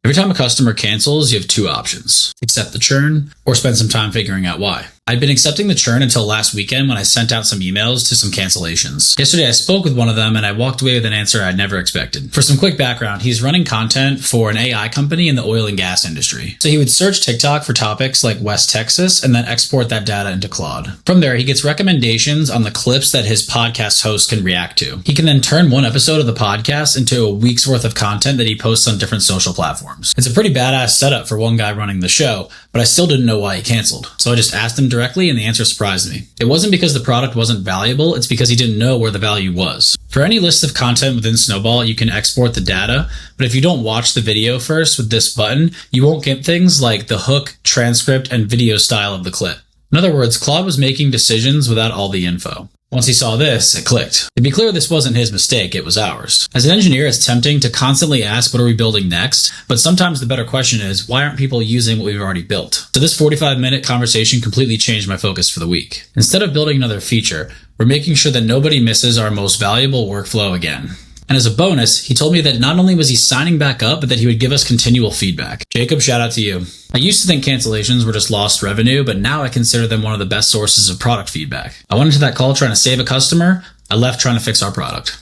Every time a customer cancels, you have two options: accept the churn or spend some time figuring out why. I'd been accepting the churn until last weekend when I sent out some emails to some cancellations. Yesterday I spoke with one of them and I walked away with an answer I'd never expected. For some quick background, he's running content for an AI company in the oil and gas industry. So he would search TikTok for topics like West Texas and then export that data into Claude. From there, he gets recommendations on the clips that his podcast host can react to. He can then turn one episode of the podcast into a week's worth of content that he posts on different social platforms. It's a pretty badass setup for one guy running the show, but I still didn't know why he canceled. So I just asked him directly and the answer surprised me. It wasn't because the product wasn't valuable, it's because he didn't know where the value was. For any list of content within Snowball, you can export the data, but if you don't watch the video first with this button, you won't get things like the hook, transcript, and video style of the clip. In other words, Claude was making decisions without all the info. Once he saw this, it clicked. To be clear, this wasn't his mistake, it was ours. As an engineer, it's tempting to constantly ask, what are we building next? But sometimes the better question is, why aren't people using what we've already built? So this 45-minute conversation completely changed my focus for the week. Instead of building another feature, we're making sure that nobody misses our most valuable workflow again. And as a bonus, he told me that not only was he signing back up, but that he would give us continual feedback. Jacob, shout out to you. I used to think cancellations were just lost revenue, but now I consider them one of the best sources of product feedback. I went into that call trying to save a customer. I left trying to fix our product.